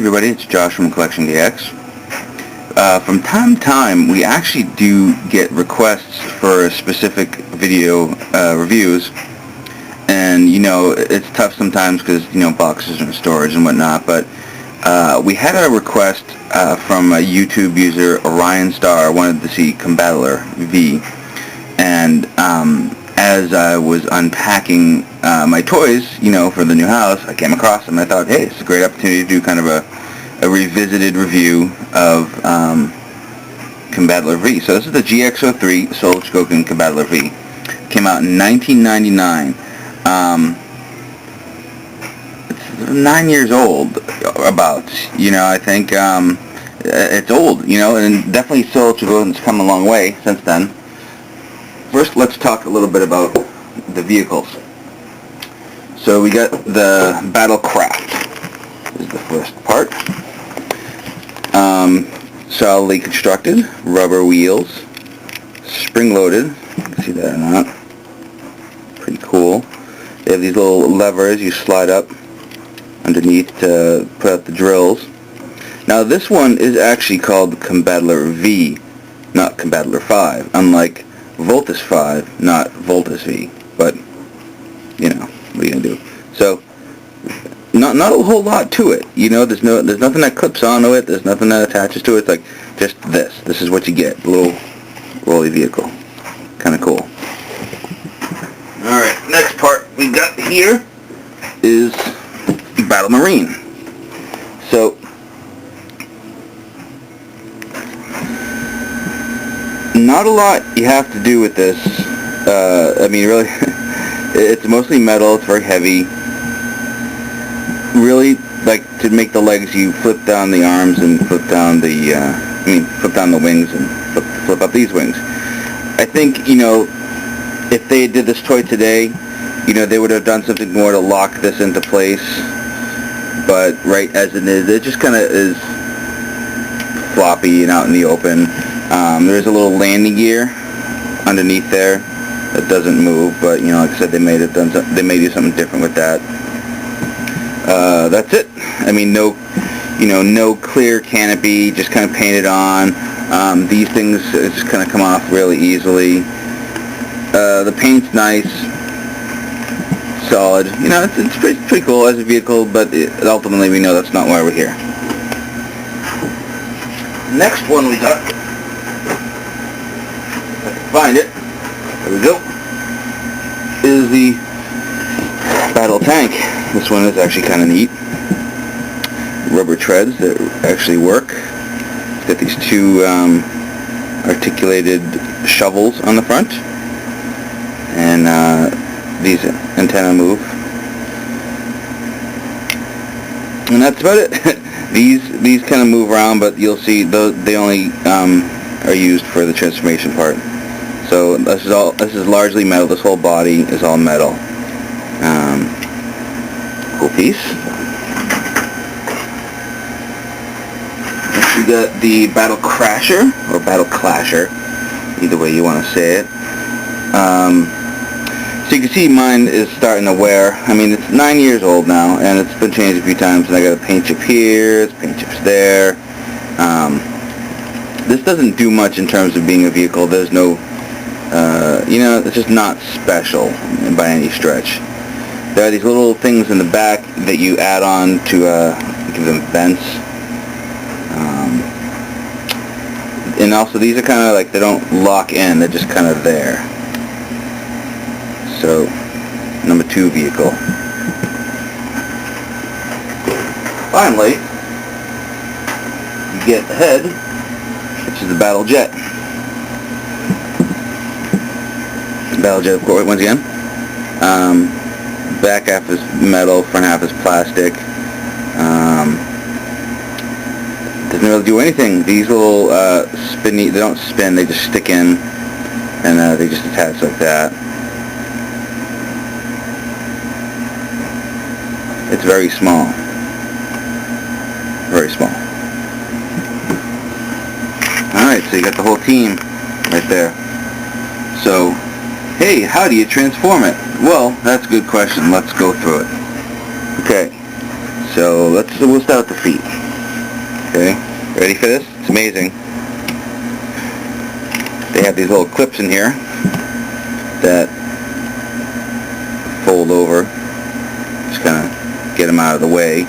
everybody, it's Josh from CollectionDX. From time to time, we actually do get requests for specific video reviews, and it's tough sometimes because boxes are in storage and whatnot. But we had a request from a YouTube user, Orion Star, wanted to see Combattler-V, and as I was unpacking my toys, for the new house, I came across them and I thought, hey, it's a great opportunity to do kind of a revisited review of Combattler-V. So this is the GX-03 Soul Chogokin Combattler-V. Came out in 1999. It's 9 years old, about. I think it's old, and definitely Soul Chogokin's come a long way since then. First, let's talk a little bit about the vehicles. So we got the Battlecraft. This is the first part. Solidly constructed, rubber wheels, spring-loaded. You can see that or not. Pretty cool. They have these little levers you slide up underneath to put out the drills. Now this one is actually called Combattler-V, not Combattler-V, unlike Voltus 5, not Voltus V, but what are you gonna do? So not a whole lot to it. There's nothing that clips onto it. There's nothing that attaches to it. It's like just this. This is what you get. A little rolly vehicle. Kind of cool. All right. Next part we got here is Battle Marine. So not a lot you have to do with this. Really, it's mostly metal. It's very heavy. Really, like to make the legs, you flip down the arms and flip down the, flip down the wings and flip up these wings. I think, if they did this toy today, they would have done something more to lock this into place. But right as it is, it just kind of is floppy and out in the open. There's a little landing gear underneath there that doesn't move, but like I said, they may do something different with that. That's it. No clear canopy, just kind of painted on. These things just kind of come off really easily. The paint's nice, solid. It's pretty cool as a vehicle, but ultimately we know that's not why we're here. Next one we got, if I can find it, there we go, is the Battle Tank. This one is actually kind of neat. Rubber treads that actually work. It's got these two articulated shovels on the front, and these antenna move. And that's about it. These kind of move around, but you'll see they only are used for the transformation part. So this is largely metal. This whole body is all metal. Cool piece. Next we got the Battle Crasher, or Battle Clasher, either way you want to say it. So you can see mine is starting to wear. It's 9 years old now, and it's been changed a few times, and I got a paint chip here, it's paint chips there. This doesn't do much in terms of being a vehicle. There's no, it's just not special by any stretch. There are these little things in the back that you add on to give them vents. And also these are kind of like, they don't lock in, they're just kind of there. So, number 2 vehicle. Finally, you get the head, which is the Battle Jet. Battle Jet, of course, once again. Back half is metal, front half is plastic. Doesn't really do anything. These little spinny, they don't spin, they just stick in, and they just attach like that. It's very small. Very small. Alright, so you got the whole team right there. So, hey, how do you transform it? Well, that's a good question. Let's go through it. Okay, so we'll start with the feet. Okay, ready for this? It's amazing. They have these little clips in here that fold over. Just kind of get them out of the way.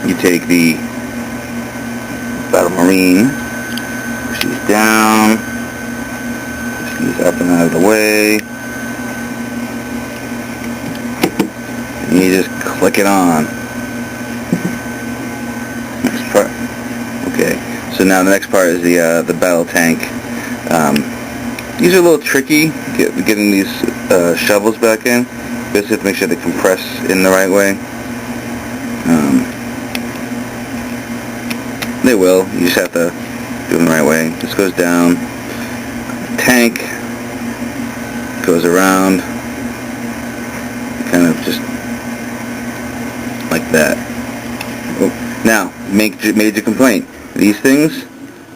You take the Battle Marine, push these down, push these up and out of the way, and you just click it on. Next part. Okay, so now the next part is the battle tank. These are a little tricky, getting these shovels back in. Basically, have to make sure they compress in the right way. They will. You just have to do them the right way. This goes down. Tank goes around. Kind of just like that. Oh. Now, major complaint. These things,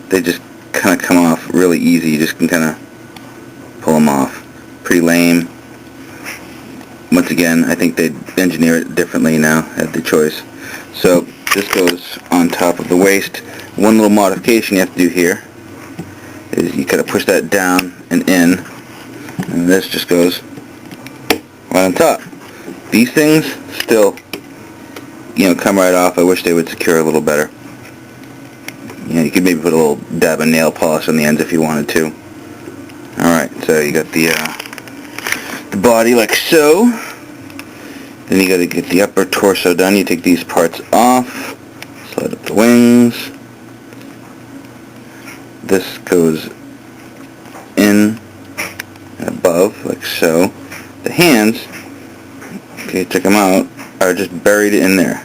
they just kind of come off really easy. You just can kind of pull them off. Pretty lame. Once again, I think they'd engineer it differently now, had the choice. So this goes on top of the waist. One little modification you have to do here is you gotta push that down and in, and this just goes right on top. These things still, come right off. I wish they would secure a little better. You could maybe put a little dab of nail polish on the ends if you wanted to. Alright, so you got the body like so. Then you got to get the upper torso done. You take these parts off, slide up the wings. This goes in and above, like so. The hands, okay, check them out, are just buried in there.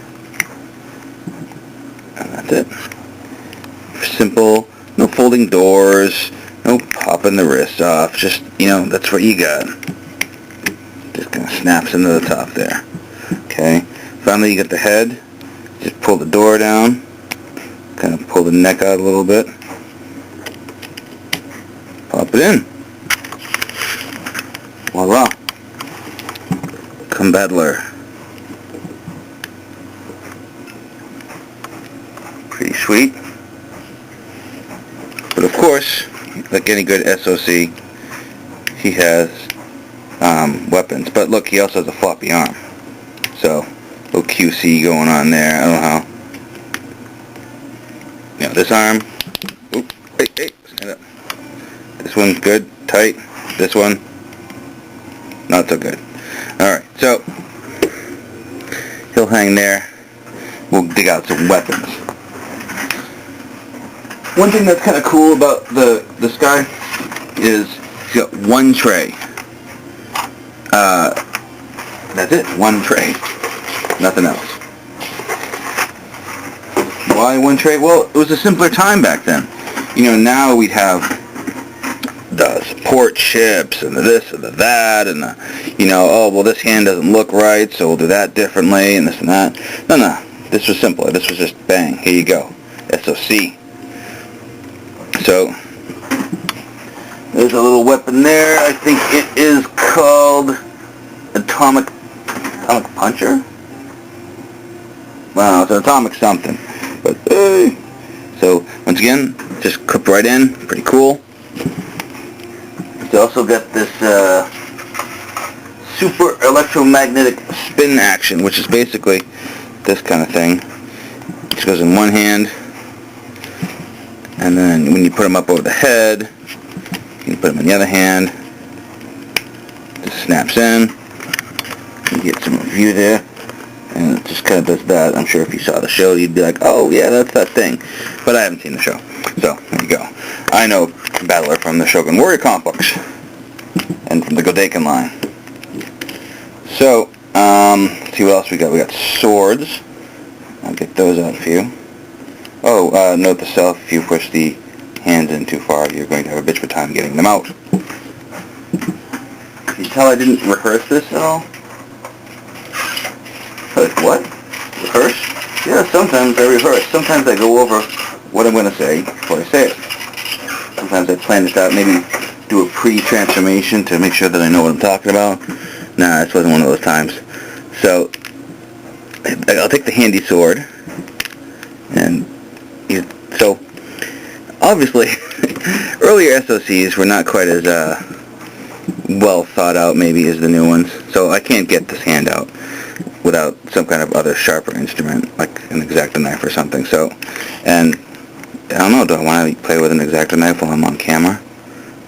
And that's it. Simple, no folding doors, no popping the wrists off, just, that's what you got. Just kind of snaps into the top there. Okay, finally you get the head, just pull the door down, kind of pull the neck out a little bit, pop it in. Voila. Combattler. Pretty sweet. But of course, like any good SOC, he has weapons. But look, he also has a floppy arm. So, a little QC going on there. I don't know how. This arm. Oop, hey, stand up. This one's good, tight. This one, not so good. Alright, so, he'll hang there. We'll dig out some weapons. One thing that's kind of cool about this guy is he's got one tray. That's it, one tray. Nothing else. Why one tray? Well, it was a simpler time back then. Now we'd have the support chips and the this and the that and this hand doesn't look right, so we'll do that differently and this and that. No. This was simpler. This was just bang. Here you go. SOC. So, there's a little weapon there. I think it is called Atomic Puncher? Wow, it's an atomic something. But, so, once again, just clipped right in. Pretty cool. It's also got this super electromagnetic spin action, which is basically this kind of thing. It goes in one hand, and then when you put them up over the head, you put them in the other hand. Just snaps in. You get some view there, and it just kind of does that. I'm sure if you saw the show, you'd be like, oh yeah, that's that thing. But I haven't seen the show, so there you go. I know Battler from the Shogun Warrior comic books, and from the Chogokin line. So, let's see what else we got. We got swords. I'll get those out for you. Oh, note to self, if you push the hands in too far, you're going to have a bitch of a time getting them out. Can you tell I didn't rehearse this at all? Like, what? Rehearse? Yeah, sometimes I rehearse. Sometimes I go over what I'm going to say before I say it. Sometimes I plan this out, maybe do a pre-transformation to make sure that I know what I'm talking about. Nah, this wasn't one of those times. So, I'll take the handy sword, and so obviously earlier SOCs were not quite as well thought out maybe as the new ones, so I can't get this handout without some kind of other sharper instrument, like an X-Acto knife or something. So, and I don't know, do I want to play with an X-Acto knife while I'm on camera?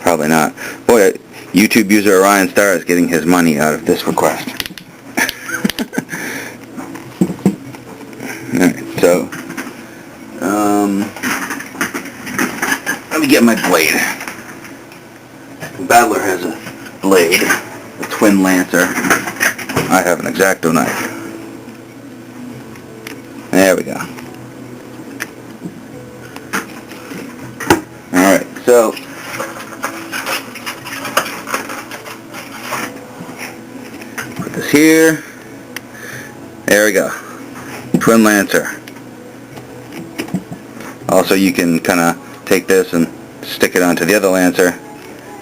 Probably not. Boy, YouTube user Orion Star is getting his money out of this request. Alright, so, let me get my blade. Combattler has a blade, a twin lancer. I have an X-Acto knife. There we go. Alright, so put this here. There we go. Twin lancer. Also, you can kind of take this and stick it onto the other lancer.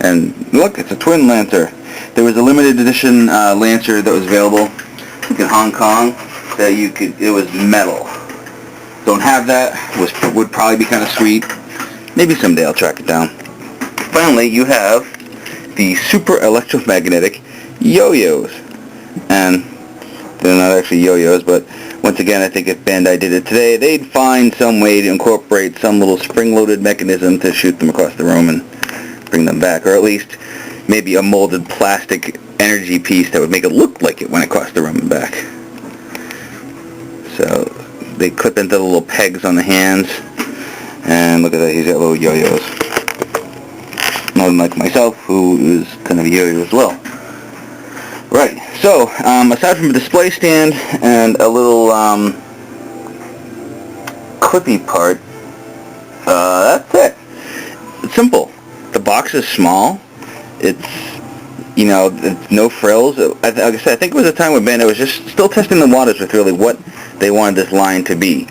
And look, it's a twin lancer. There was a limited edition lancer that was available in Hong Kong that you could, it was metal. Don't have that, would probably be kind of sweet. Maybe someday I'll track it down. Finally, you have the super electromagnetic Yo-Yos. And they're not actually Yo-Yos, but once again, I think if Bandai did it today, they'd find some way to incorporate some little spring-loaded mechanism to shoot them across the room and bring them back, or at least maybe a molded plastic energy piece that would make it look like it went across the room and back. So they clip into the little pegs on the hands, and look at that, he's got little yo-yos. Not unlike myself, who is kind of a yo-yo as well. Right, so aside from a display stand and a little clippy part, that's it. It's simple. The box is small. It's, you know, it's no frills. Like I said, I think it was a time when Bandai was just still testing the waters with really what they wanted this line to be.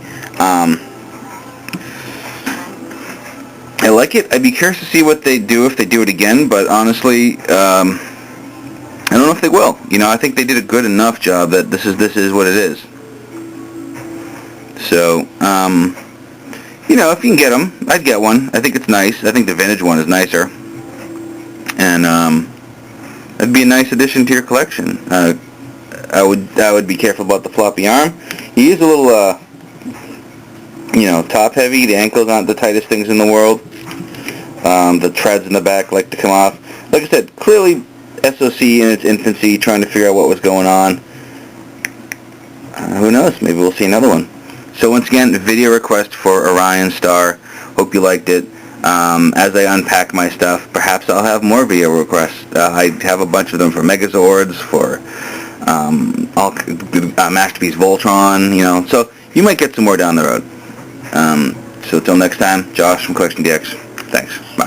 I like it. I'd be curious to see what they do if they do it again, but honestly, I don't know if they will. You know, I think they did a good enough job that this is what it is. So, you know, if you can get them, I'd get one. I think it's nice. I think the vintage one is nicer. And it'd be a nice addition to your collection. I would be careful about the floppy arm. He is a little, you know, top heavy. The ankles aren't the tightest things in the world. The treads in the back like to come off. Like I said, clearly SOC in its infancy, trying to figure out what was going on. Who knows? Maybe we'll see another one. So once again, video request for Orion Star. Hope you liked it. As I unpack my stuff, perhaps I'll have more video requests. I have a bunch of them for Megazords, for Masterpiece Voltron, you know. So you might get some more down the road. So till next time, Josh from CollectionDX. Thanks. Bye.